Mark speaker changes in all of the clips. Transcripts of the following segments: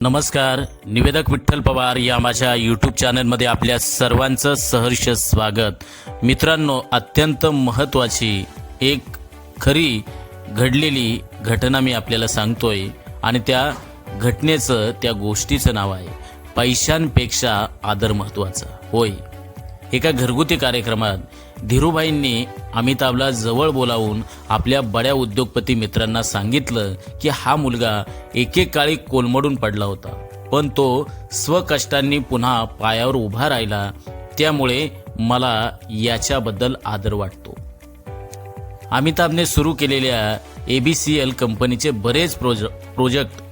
Speaker 1: नमस्कार, निवेदक विठ्ठल पवार या माझ्या यूट्यूब चॅनलमध्ये आपल्या सर्वांचं सहर्ष स्वागत। मित्रांनो, अत्यंत महत्त्वाची एक खरी घडलेली घटना मी आपल्याला सांगतोय आणि त्या घटनेचं, त्या गोष्टीचं नाव आहे पैशांपेक्षा आदर महत्त्वाचा। होय, एका घरगुती कार्यक्रमात धीरूभाईंनी अमिताभला जवळ बोलावून आपल्या बड्या उद्योगपती मित्रांना सांगितलं की हा मुलगा एकेकाळी कोलमडून पडला होता, पण तो स्वकष्टांनी पुन्हा पायावर उभा राहिला, त्यामुळे मला याच्याबद्दल आदर वाटतो। अमिताभने सुरू केलेल्या ABCL कंपनीचे बरेच प्रोजेक्ट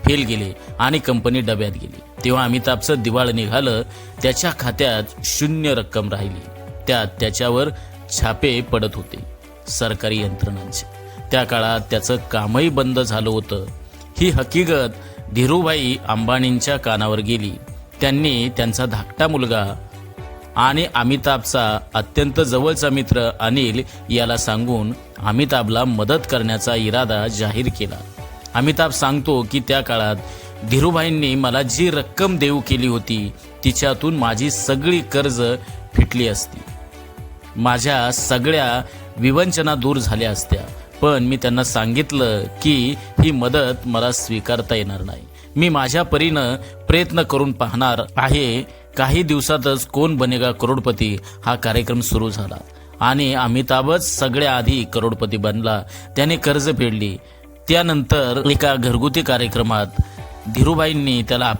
Speaker 1: फेल गेले आणि कंपनी डब्यात गेली। तेव्हा अमिताभचं दिवाळ निघालं, त्याच्या खात्यात शून्य रक्कम राहिली। त्यात त्याच्यावर छापे पडत होते सरकारी यंत्रणांचे। त्या काळात त्याचं कामही बंद झालं होतं। ही हकीकत धीरूभाई अंबानींच्या कानावर गेली। त्यांनी त्यांचा धाकटा मुलगा आणि अमिताभचा अत्यंत जवळचा मित्र अनिल याला सांगून अमिताभला मदत करण्याचा इरादा जाहीर केला। अमिताभ सांगतो की त्या काळात धीरूभाईंनी मला जी रक्कम देऊ केली होती तिच्यातून माझी सगळी कर्ज फिटली असती, माझ्या सगळ्या विवंचना दूर झाल्या असत्या, पण मी त्यांना सांगितलं की ही मदत मला स्वीकारता येणार नाही। मी माझ्या परीनं प्रयत्न करून पाहणार आहे। काही दिवसातच कोण बनेगा करोडपती हा कार्यक्रम सुरू झाला आणि अमिताभच सगळ्या आधी करोडपती बनला। त्याने कर्ज फेडली। त्यानंतर एका घरगुती कार्यक्रमात धीरूभाईंनी त्याला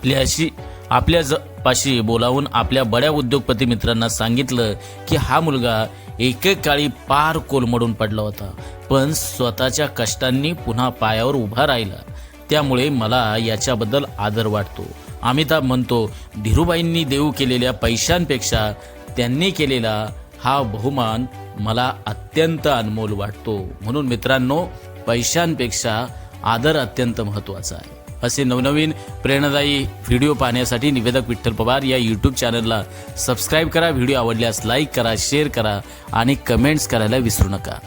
Speaker 1: आपल्यापाशी बोलावून आपल्या बड्या उद्योगपती मित्रांना सांगितलं की हा मुलगा एकेकाळी पार कोलमडून पडला होता, पण स्वतःच्या कष्टांनी पुन्हा पायावर उभा राहिला, त्यामुळे मला याच्याबद्दल आदर वाटतो। अमिताभ म्हणतो, धीरूभाईंनी देऊ केलेल्या पैशांपेक्षा त्यांनी केलेला हा बहुमान मला अत्यंत अनमोल वाटतो। म्हणून मित्रांनो, पैशांपेक्षा आदर अत्यंत महत्त्वाचा आहे। असे नवनवीन प्रेरणादायी व्हिडिओ पाहण्यासाठी निवेदक विठ्ठल पवार या यूट्यूब चॅनलला सबस्क्राईब करा। व्हिडिओ आवडल्यास लाईक करा, शेअर करा आणि कमेंट्स करायला विसरू नका।